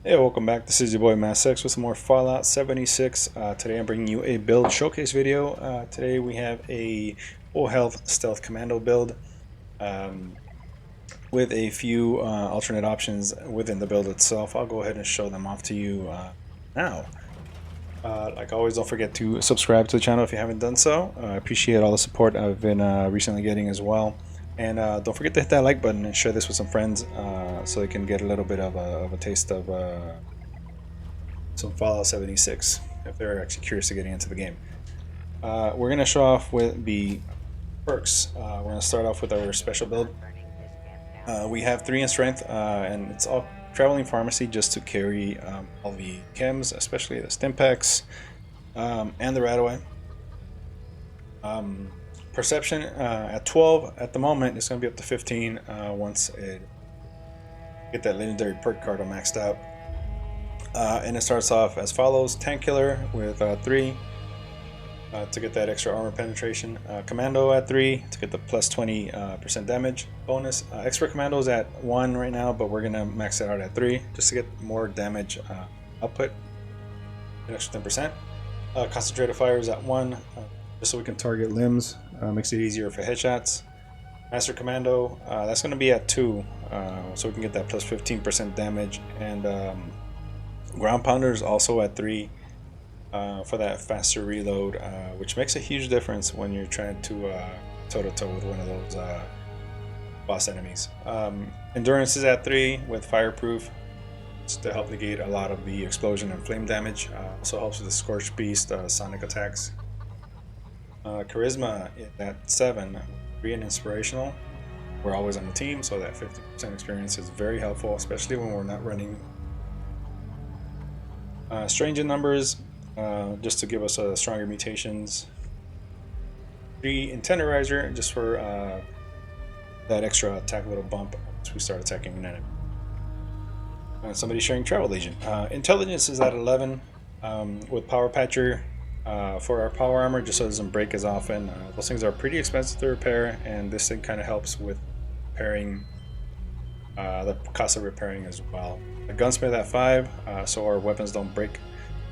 Hey, welcome back. This is your boy Mass6 with some more Fallout 76. Today I'm bringing you a build showcase video. Today we have a full health stealth commando build um, with a few alternate options within the build itself. I'll go ahead and show them off to you now. Like always, don't forget to subscribe to the channel if you haven't done so. I appreciate all the support I've been recently getting as well. And don't forget to hit that like button and share this with some friends so they can get a little bit of a taste of some Fallout 76 if they're actually curious to getting into the game. We're going to show off with the perks. We're going to start off with our special build. We have 3 in strength and it's all traveling pharmacy just to carry all the chems, especially the stimpaks and the radaway. Perception at 12 at the moment. It's going to be up to 15 once it get that legendary perk card maxed out. And it starts off as follows: Tank Killer with 3 to get that extra armor penetration. Commando at 3 to get the plus 20% damage bonus. Expert Commando is at 1 right now, but we're gonna max it out at 3 just to get more damage output, an extra 10%. Concentrated Fire is at 1 just so we can target limbs. Makes it easier for headshots. Master Commando, that's going to be at 2 so we can get that plus 15% damage. And Ground Pounder is also at 3 for that faster reload, which makes a huge difference when you're trying to toe-to-toe with one of those boss enemies. Endurance is at 3 with Fireproof to help negate a lot of the explosion and flame damage. Also helps with the Scorched Beast sonic attacks. Charisma is at 7, 3 and Inspirational. We're always on the team, so that 50% experience is very helpful, especially when we're not running. Strange in Numbers, just to give us stronger mutations. 3 in Tenderizer, just for that extra attack little bump as we start attacking an enemy. Somebody sharing Travel Legion. Intelligence is at 11 with Power Patcher. For our power armor, just so it doesn't break as often. Those things are pretty expensive to repair, and this thing kind of helps with repairing the cost of repairing as well. The gunsmith at 5, so our weapons don't break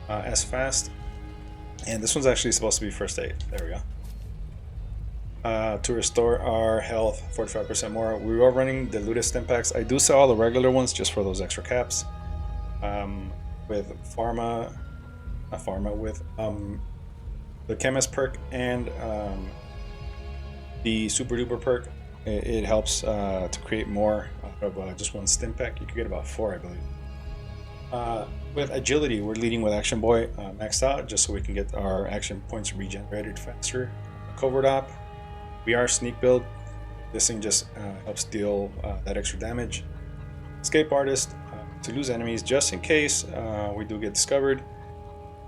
as fast. And this one's actually supposed to be first aid. There we go. To restore our health 45% more. We are running diluted stimpaks. I do sell all the regular ones just for those extra caps. With with the chemist perk and the super duper perk, it helps to create more out of just one stimpak. You could get about 4, I believe. With agility, we're leading with Action Boy maxed out just so we can get our action points regenerated faster. Covert Op, we are sneak build. This thing just helps deal that extra damage. Escape Artist, to lose enemies just in case we do get discovered.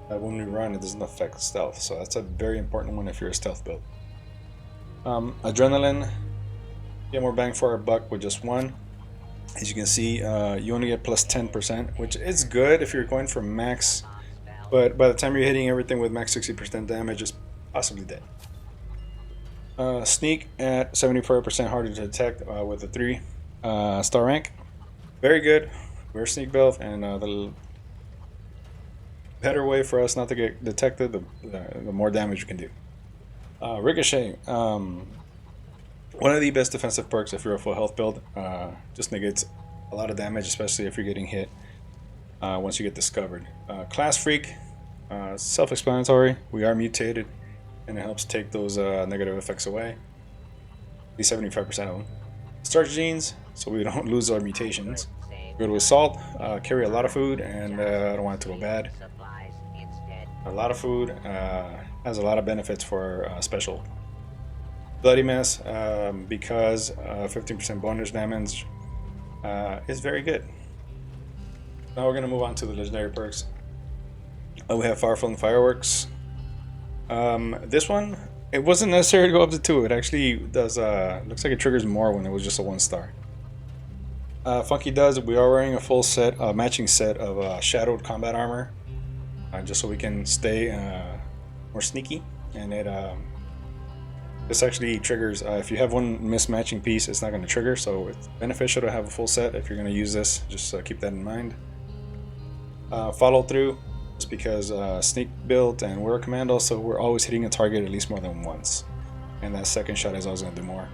When we run, it doesn't affect stealth, so that's a very important one if you're a stealth build. Adrenaline, get more bang for our buck with just 1. As you can see, you only get plus 10%, which is good if you're going for max, but by the time you're hitting everything with max 60% damage, it's possibly dead. Sneak at 74% harder to detect with a 3 star rank. Very good. We're sneak build, and the better way for us not to get detected, the more damage we can do. Ricochet, one of the best defensive perks if you're a full health build. Just negates a lot of damage, especially if you're getting hit once you get discovered. Class Freak, self-explanatory. We are mutated, and it helps take those negative effects away. At least 75% of them. Starch Genes, so we don't lose our mutations. Good with Salt, carry a lot of food, and I don't want it to go bad. A lot of food has a lot of benefits for special. Bloody Mess, because 15% bonus damage is very good. Now we're going to move on to the legendary perks. We have Powerful Fireworks. This one, it wasn't necessary to go up to 2. It actually does, looks like it triggers more when it was just a 1 star. Funky does, we are wearing a full set, matching set of shadowed combat armor. Just so we can stay more sneaky, and this actually triggers if you have one mismatching piece, it's not going to trigger, so it's beneficial to have a full set if you're going to use this. Just keep that in mind. follow through, just because sneak build and we're a commando, so we're always hitting a target at least more than once, and that second shot is always going to do more.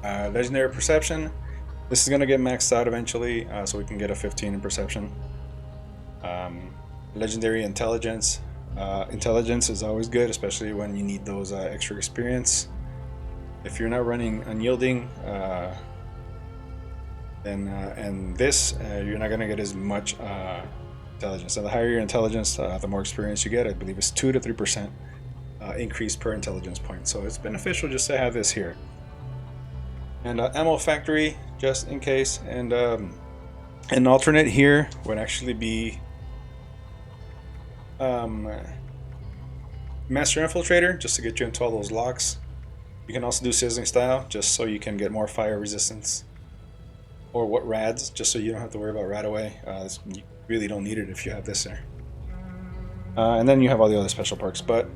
Legendary perception. This is going to get maxed out eventually, so we can get a 15 in perception. Legendary intelligence. Intelligence is always good, especially when you need those extra experience. If you're not running unyielding, and this, you're not going to get as much intelligence. So the higher your intelligence, the more experience you get. I believe it's 2 to 3% increase per intelligence point. So it's beneficial just to have this here. And ammo factory, just in case. And an alternate here would actually be Master Infiltrator, just to get you into all those locks. You can also do Sizzling Style, just so you can get more fire resistance. Or what rads, just so you don't have to worry about rad away. You really don't need it if you have this there. And then you have all the other special perks. But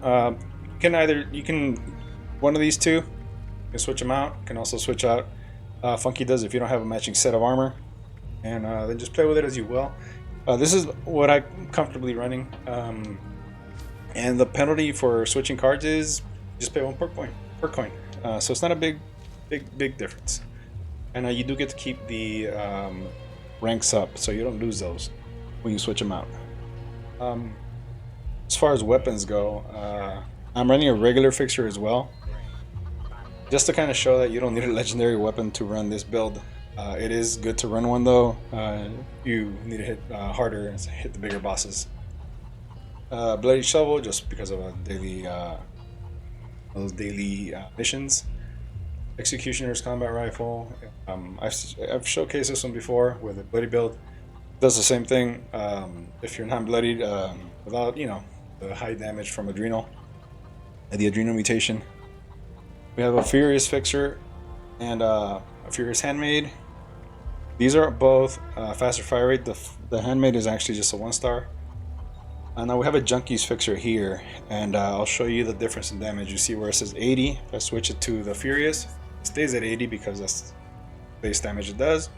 you can one of these two, you can switch them out. You can also switch out Funky does if you don't have a matching set of armor. And then just play with it as you will. This is what I'm comfortably running. And the penalty for switching cards is just pay 1 per coin. So it's not a big difference. And you do get to keep the ranks up, so you don't lose those when you switch them out. As far as weapons go, I'm running a regular fixture as well, just to kind of show that you don't need a legendary weapon to run this build. It is good to run one though. You need to hit harder and hit the bigger bosses. Bloody Shovel, just because of those daily missions. Executioner's Combat Rifle. I've showcased this one before with a bloody build. Does the same thing. If you're not bloodied, without the high damage from Adrenal, the Adrenal mutation. We have a Furious Fixer and a Furious Handmaid. These are both faster fire rate. The Handmaid is actually just a 1-star. Now we have a Junkies Fixer here, and I'll show you the difference in damage. You see where it says 80. If I switch it to the Furious, it stays at 80 because that's base damage it does.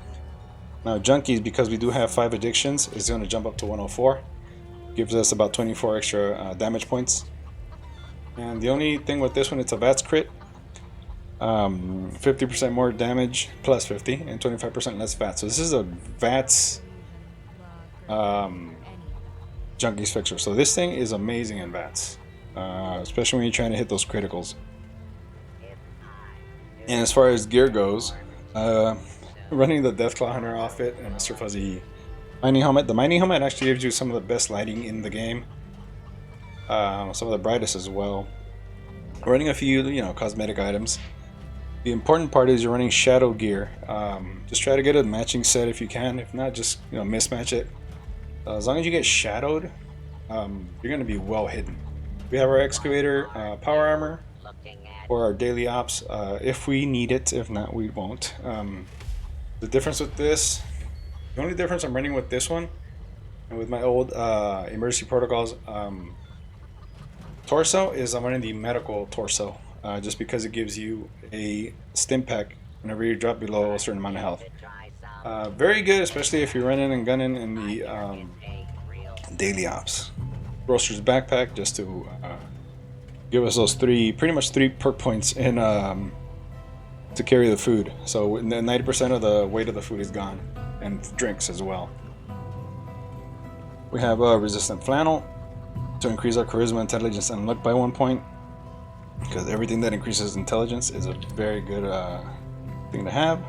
Now Junkies, because we do have 5 addictions, is going to jump up to 104. Gives us about 24 extra damage points. And the only thing with this one, it's a VATS crit. 50% more damage plus 50 and 25% less VATS. So this is a VATS Junkies Fixer. So this thing is amazing in VATS, especially when you're trying to hit those criticals. And as far as gear goes, running the Deathclaw Hunter outfit and Mr. Fuzzy mining helmet. The mining helmet actually gives you some of the best lighting in the game, some of the brightest as well. Running a few cosmetic items. The important part is you're running shadow gear. Just try to get a matching set if you can. If not, just mismatch it. As long as you get shadowed, you're going to be well hidden. We have our excavator power armor for our daily ops if we need it. If not, we won't. The difference with this, the only difference I'm running with this one and with my old emergency protocols torso is I'm running the medical torso, just because it gives you a stim pack whenever you drop below a certain amount of health. Very good, especially if you're running and gunning in the daily ops. Roaster's backpack, just to give us those pretty much three perk points in to carry the food. So 90% of the weight of the food is gone, and drinks as well. We have a resistant flannel to increase our charisma, intelligence, and luck by 1 point, because everything that increases intelligence is a very good thing to have.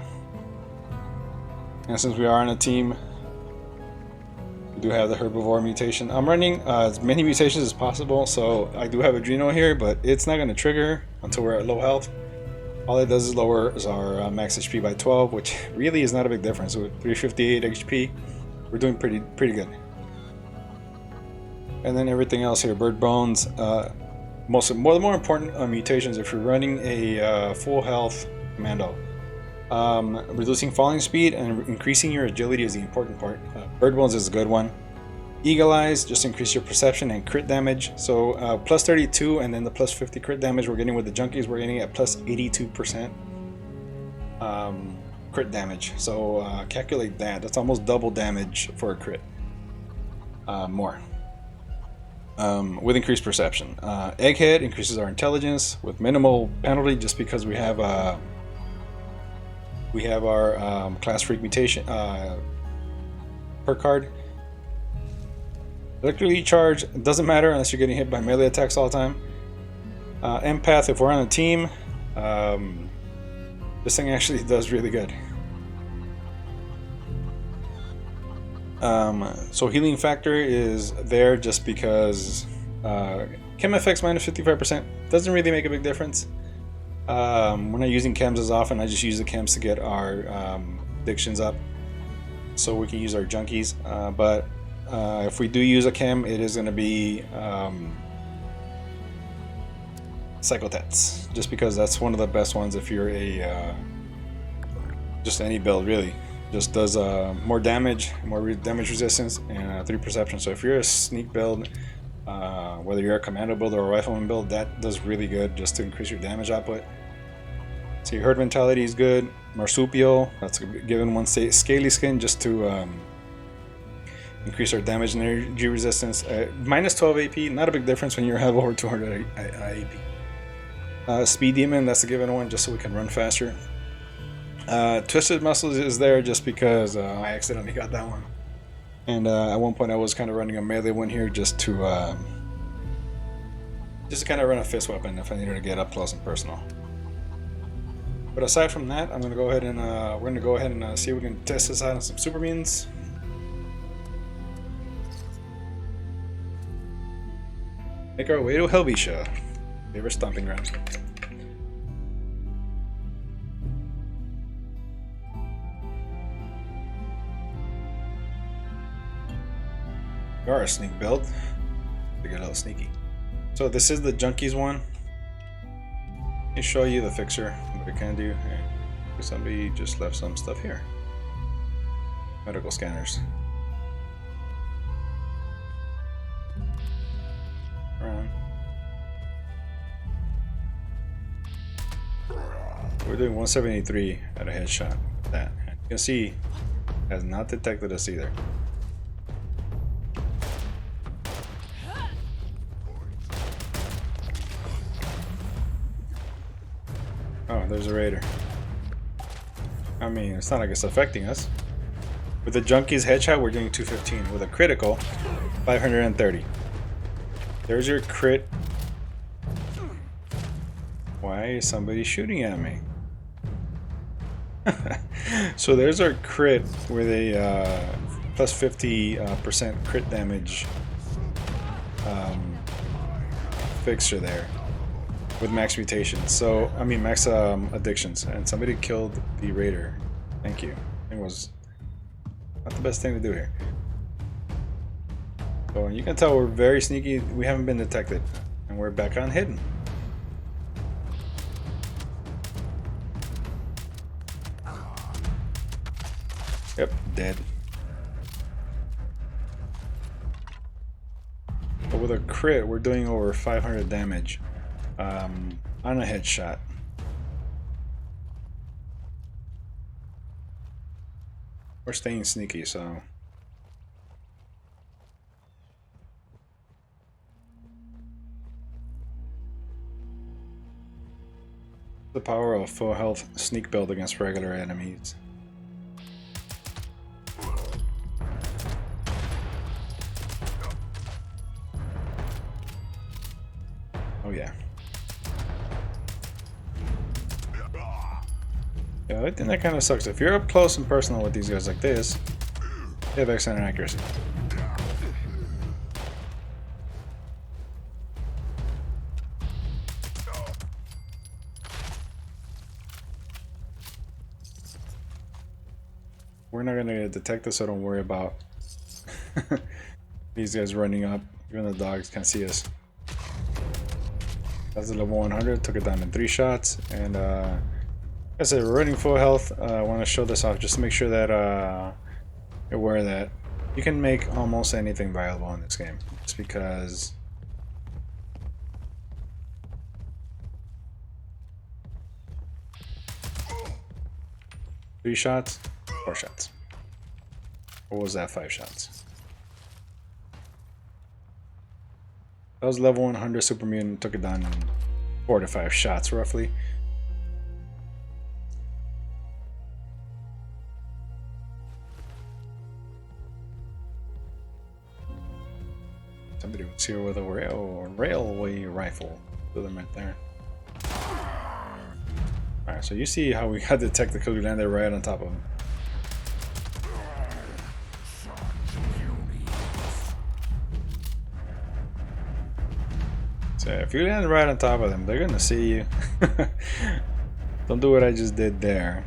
And since we are on a team, we do have the herbivore mutation. I'm running as many mutations as possible, so I do have Adrenal here, but it's not going to trigger until we're at low health. All it does is lowers our max HP by 12, which really is not a big difference. With 358 HP, we're doing pretty good. And then everything else here, bird bones. The more important mutations if you're running a full health commando. Reducing falling speed and increasing your agility is the important part. Bird bones is a good one. Eagle eyes, just increase your perception and crit damage. So plus 32 and then the plus 50 crit damage we're getting with the junkies, we're getting at plus 82%. crit damage. So calculate that. That's almost double damage for a crit. More. With increased perception. Egghead increases our intelligence with minimal penalty just because we have our class freak mutation per card. Electrically charged doesn't matter unless you're getting hit by melee attacks all the time. Empath, if we're on a team, this thing actually does really good. So healing factor is there just because chem effects minus 55% doesn't really make a big difference. We're not using chems as often. I just use the chems to get our addictions up so we can use our junkies. But if we do use a chem, it is going to be Psychotats, just because that's one of the best ones if you're a just any build really. Just does more damage, more damage resistance, and 3 perception. So if you're a sneak build, whether you're a commando build or a rifleman build, that does really good just to increase your damage output. So your herd mentality is good. Marsupial, that's given one scaly skin just to increase our damage and energy resistance. Minus 12 AP, not a big difference when you have over 200 AP. Speed Demon, that's a given one just so we can run faster. Twisted Muscles is there just because I accidentally got that one. And at one point I was kind of running a melee one here just to kind of run a fist weapon if I needed to get up close and personal. But aside from that, I'm going to go ahead and we're going to go ahead and see if we can test this out on some super mutants. Make our way to Helvetia, favorite stomping ground. We are a sneak build. To get a little sneaky. So this is the Junkies one. Let me show you the fixer, what it can do. Somebody just left some stuff here. Medical scanners. Around. We're doing 173 at a headshot. That you can see has not detected us either. Oh, there's a raider. I mean, it's not like it's affecting us. With the Junkies headshot, we're doing 215. With a critical, 530. There's your crit. Why is somebody shooting at me? So there's our crit with a plus 50% crit damage fixture there. With max mutations, so I mean max addictions, and somebody killed the raider. Thank you. It was not the best thing to do here. So you can tell we're very sneaky. We haven't been detected, and we're back on hidden. Yep, dead. But with a crit, we're doing over 500 damage. On a headshot. We're staying sneaky, so the power of full health sneak build against regular enemies. Oh yeah. Yeah, I think that kind of sucks. If you're up close and personal with these guys like this, they have excellent accuracy. We're not gonna detect this, so don't worry about these guys running up. Even the dogs can't see us. That's the level 100. Took it down in 3 shots, and I said we're running full health. I want to show this off just to make sure that you're aware that you can make almost anything viable in this game. Just because 3 shots, 4 shots. What was that? 5 shots. That was level 100 super mutant. Took it down in 4 to 5 shots roughly. Somebody was here with a railway rifle. Put them right there. Alright, so you see how we got the tech because we landed right on top of him. So if you land right on top of them, they're gonna see you. Don't do what I just did there.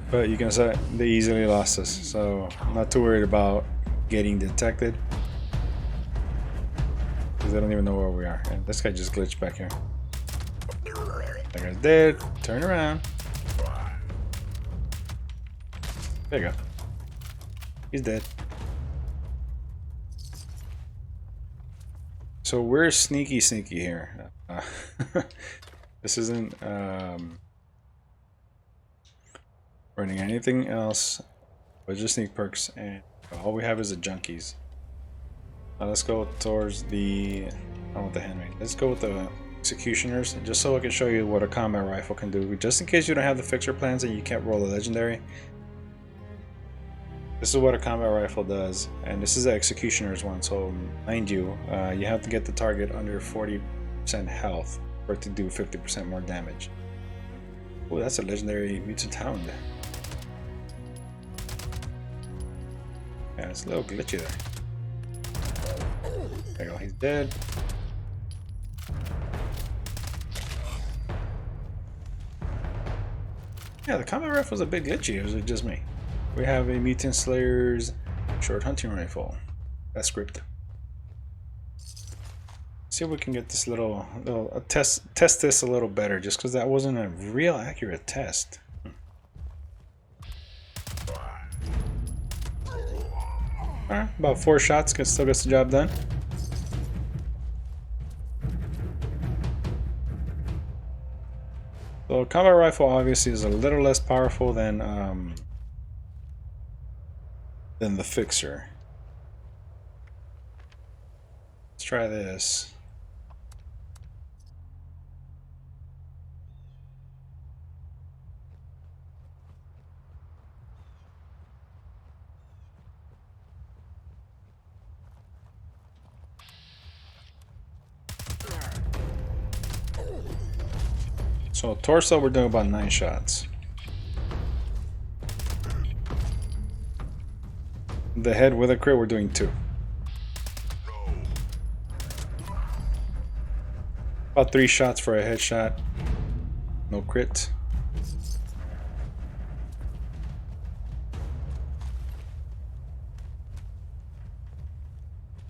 But you can say they easily lost us, so I'm not too worried about getting detected. Because they don't even know where we are. And this guy just glitched back here. That guy's dead. Turn around. There you go. He's dead. So we're sneaky here. This isn't running anything else but just sneak perks, and all we have is the junkies. Now let's go towards the, I don't want the handmade. Let's go with the executioners, just so I can show you what a combat rifle can do. Just in case you don't have the fixer plans and you can't roll a legendary. This is what a combat rifle does, and this is the executioner's one, so mind you, you have to get the target under 40% health for it to do 50% more damage. Oh, that's a legendary mutant hound. Yeah, it's a little glitchy there. There you go, he's dead. Yeah, the combat rifle's a bit glitchy, or was it just me? We have a Mutant Slayer's short hunting rifle. That's script. See if we can get this little test this a little better, just because that wasn't a real accurate test. Alright, about 4 shots can still get the job done. So combat rifle obviously is a little less powerful than the fixer. Let's try this. So torso, we're doing about 9 shots. The head with a crit, we're doing 2. About 3 shots for a headshot. No crit.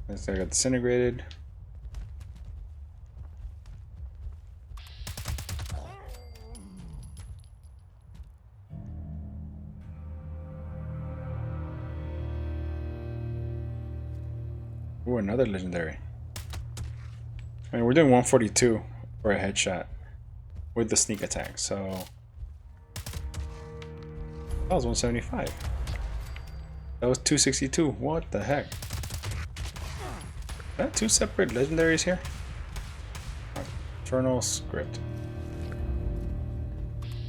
Next I got disintegrated. Ooh, another legendary. I mean, we're doing 142 for a headshot with the sneak attack, so that was 175. That was 262. What the heck? Are that 2 separate legendaries here? Infernal script.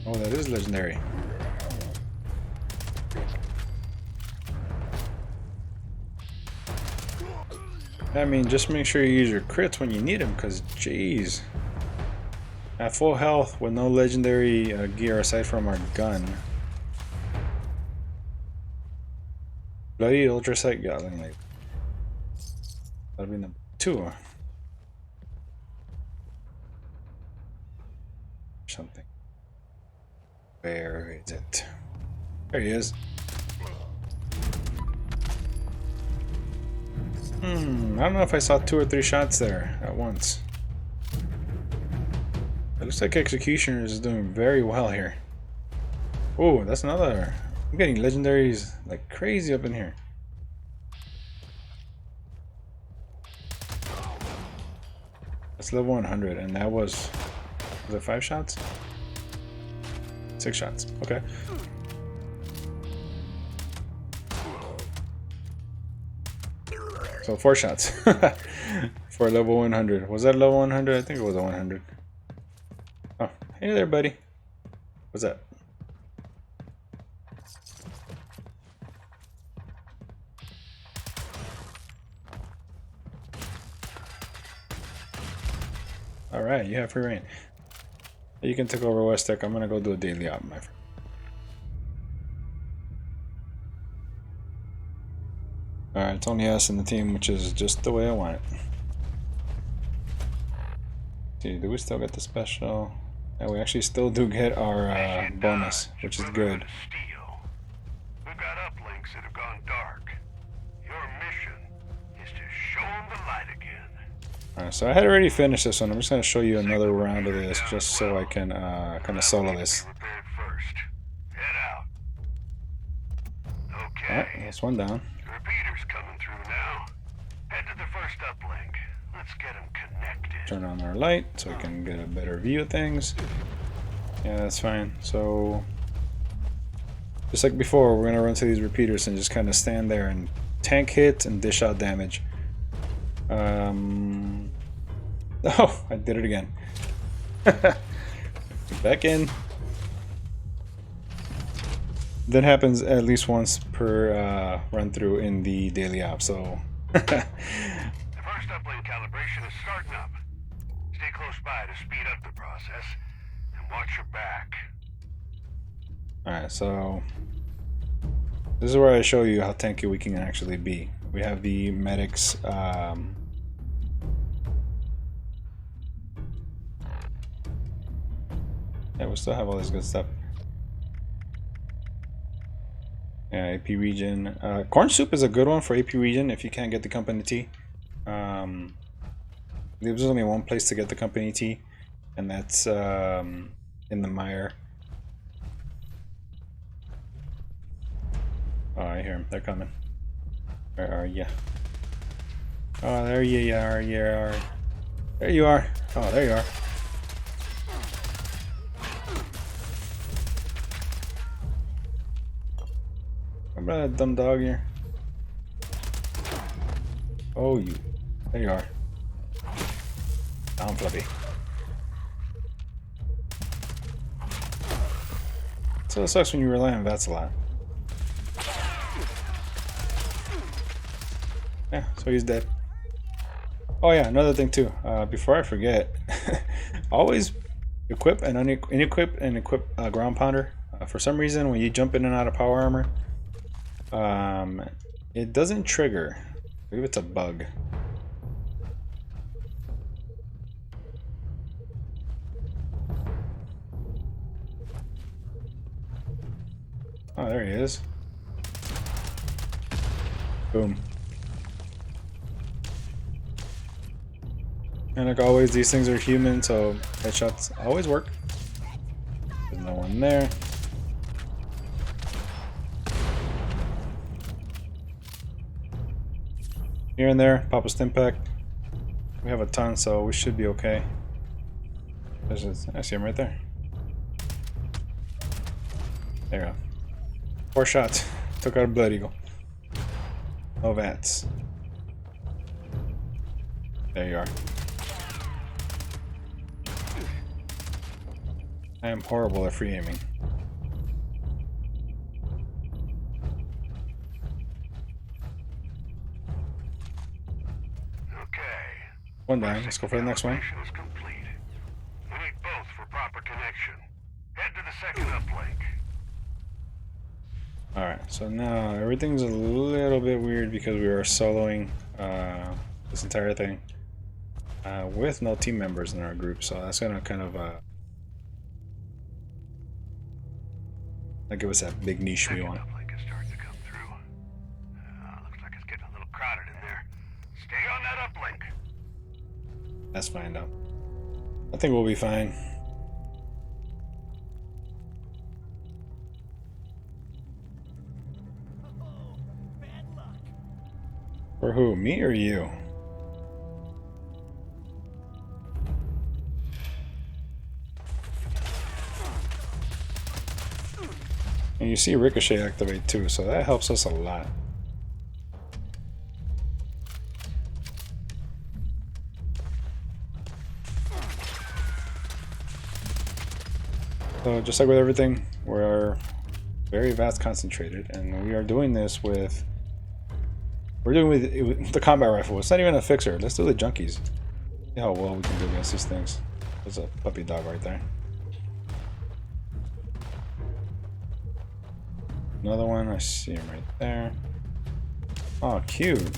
Oh, that is legendary. I mean, just make sure you use your crits when you need them, because jeez. At full health with no legendary gear aside from our gun. Bloody ultrasight gatling light. That'll be number 2. Something. Where is it? There he is. I don't know if I saw 2 or 3 shots there at once. It looks like Executioner is doing very well here. Oh, that's another. I'm getting legendaries like crazy up in here. That's level 100, and that was it 5 shots? 6 shots. Okay. So 4 shots for level 100. Was that level 100? I think it was a 100. Oh, hey there, buddy. What's that? All right, you have free reign. You can take over West Tech. I'm gonna go do a daily op, my friend. Alright, it's only us in the team, which is just the way I want it. See, do we still get the special? Yeah, we actually still do get our bonus, which is good. We've got uplinks that have gone dark. Your mission is to show them the light again. Alright, so I had already finished this one. I'm just going to show you another round of this, just so I can kind of solo this. Alright, that's one down. Repeaters coming through now. Head to the first uplink. Let's get them connected. Turn on our light so we can get a better view of things. Yeah, that's fine. So, just like before, we're going to run to these repeaters and just kind of stand there and tank hit and dish out damage. Oh, I did it again. Back in. That happens at least once per run through in the daily op, so. The first uplink calibration is starting up. Stay close by to speed up the process, and watch your back. Alright, so this is where I show you how tanky we can actually be. We have the medics. Yeah, we still have all this good stuff. Yeah, AP region. Corn soup is a good one for AP region if you can't get the company tea. There's only one place to get the company tea, and that's in the mire. Oh, I hear them. They're coming. Where are you? Oh, there you are. There you are. Oh, there you are. Remember that dumb dog here? Oh, you. There you are. Down, Fluffy. So it sucks when you rely on vets a lot. Yeah, so he's dead. Oh yeah, another thing too. Before I forget, always equip and unequip and equip ground pounder. For some reason, when you jump in and out of power armor, it doesn't trigger. I believe it's a bug. Oh, there he is. Boom. And like always, these things are human, so headshots always work. There's no one there. Here and there, pop a stim pack. We have a ton, so we should be okay. I see him right there. There you go. 4 shots. Took out a Blood Eagle. No vats. There you are. I am horrible at free aiming. One down. Let's go for the next one. We need both for proper connection. Head to the second uplink. Alright, so now everything's a little bit weird because we are soloing this entire thing with no team members in our group, so that's gonna kind of give us that big niche we want. Uplink is starting to come through. Looks like it's getting a little crowded in there. Stay on that uplink. That's fine though. I think we'll be fine. For who? Me or you? you see Ricochet activate too, so that helps us a lot. So just like with everything, we're very vast concentrated, and we are doing this with the combat rifle. It's not even a fixer. Let's do the junkies. See how well we can do against these things. There's a puppy dog right there. Another one, I see him right there. Oh, cute.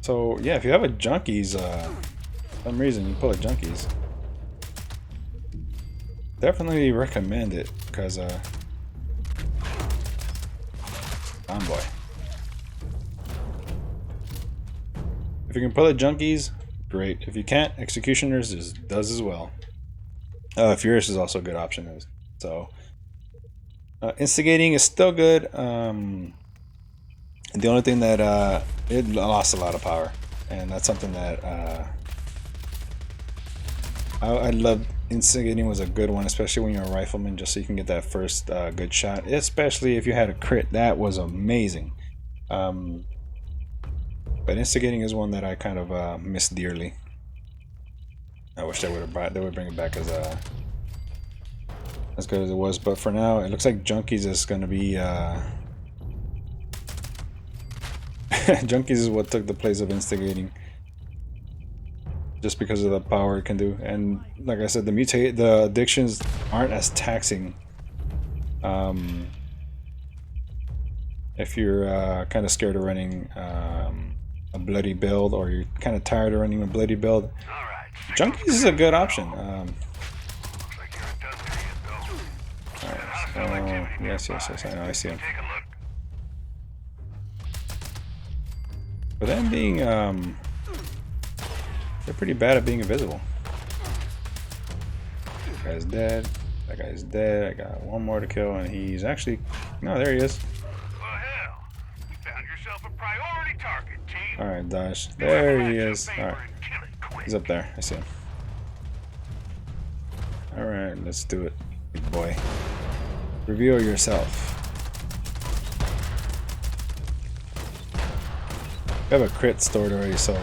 So yeah, if you have a junkies, for some reason you pull a junkies, definitely recommend it because boy. If you can pull the junkies, great. If you can't, executioners does as well. Furious is also a good option. So instigating is still good. The only thing that it lost a lot of power, and that's something that I love. Instigating was a good one, especially when you're a rifleman, just so you can get that first good shot. Especially if you had a crit, that was amazing. But instigating is one that I kind of miss dearly. I wish they would bring it back as good as it was. But for now, it looks like junkies is going to be. Junkies is what took the place of instigating, just because of the power it can do. And like I said, the addictions aren't as taxing. If you're kind of scared of running a bloody build, or you're kind of tired of running a bloody build, junkies is a good option. Alright, so yes, I know, I see him. But them being, they're pretty bad at being invisible. That guy's dead. That guy's dead. I got one more to kill, and he's actually... No, there he is. Well, hell, you found yourself a priority target, team. Alright, Dash. There he is. Alright. He's up there. I see him. Alright, let's do it, big boy. Reveal yourself. I have a crit stored already, so...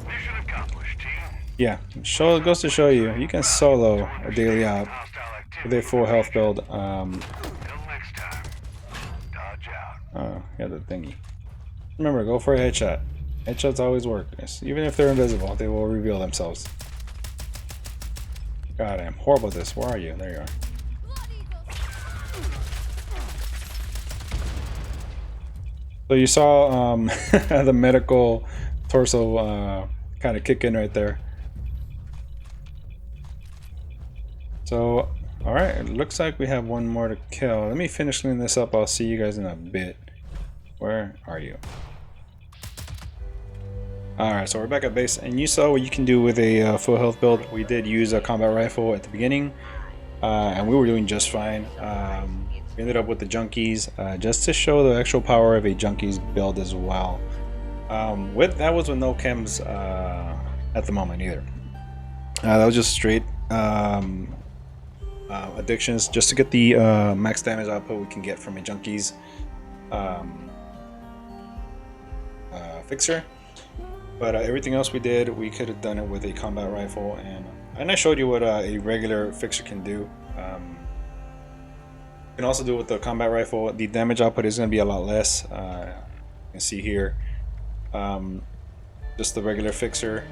Mission accomplished, team. Yeah, it goes to show you, you can solo a daily op with a full health build. Until next time, dodge out. Oh, yeah, the thingy. Remember, go for a headshot. Headshots always work. Even if they're invisible, they will reveal themselves. God, I'm horrible at this. Where are you? There you are. So you saw the medical torso kind of kick in right there. So, alright, it looks like we have one more to kill. Let me finish cleaning this up. I'll see you guys in a bit. Where are you? Alright, so we're back at base, and you saw what you can do with a full health build. We did use a combat rifle at the beginning, and we were doing just fine. We ended up with the junkies, just to show the actual power of a junkies build as well. That was with no chems at the moment either. That was just straight addictions, just to get the max damage output we can get from a junkies fixer. But everything else we did, we could have done it with a combat rifle, and I showed you what a regular fixer can do. You can also do it with the combat rifle. The damage output is going to be a lot less. You can see here, just the regular fixer,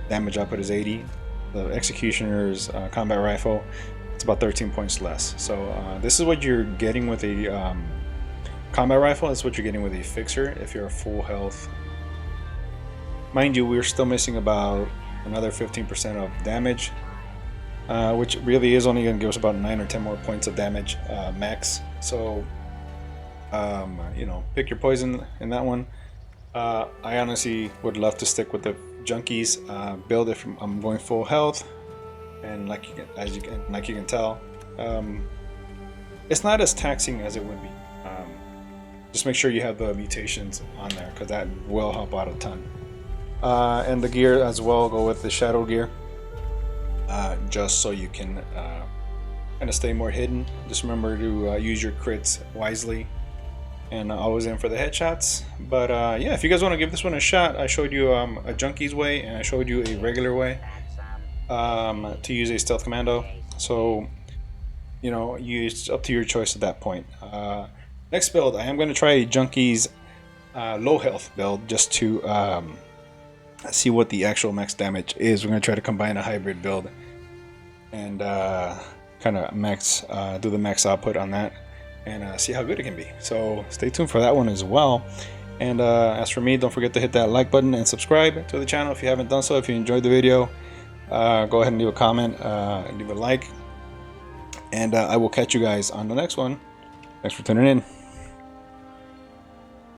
damage output is 80. The executioner's combat rifle, it's about 13 points less. So this is what you're getting with a combat rifle. That's what you're getting with a fixer if you're a full health. Mind you, we're still missing about another 15% of damage. Which really is only going to give us about 9 or 10 more points of damage max. So, you know, pick your poison in that one. I honestly would love to stick with the junkies build if I'm going full health, and like you can tell, it's not as taxing as it would be. just make sure you have the mutations on there, because that will help out a ton. And the gear as well, go with the shadow gear, just so you can kind of stay more hidden. Just remember to use your crits wisely, and always aim for the headshots. But yeah, if you guys want to give this one a shot, I showed you a Junkie's way, and I showed you a regular way to use a Stealth Commando. So, you know, it's up to your choice at that point. Next build, I am going to try a Junkie's low health build, just to see what the actual max damage is. We're going to try to combine a hybrid build and kind of max do the max output on that, and see how good it can be. So stay tuned for that one as well. And as for me, don't forget to hit that like button and subscribe to the channel if you haven't done so. If you enjoyed the video, go ahead and leave a comment, leave a like, and I will catch you guys on the next one. Thanks for tuning in.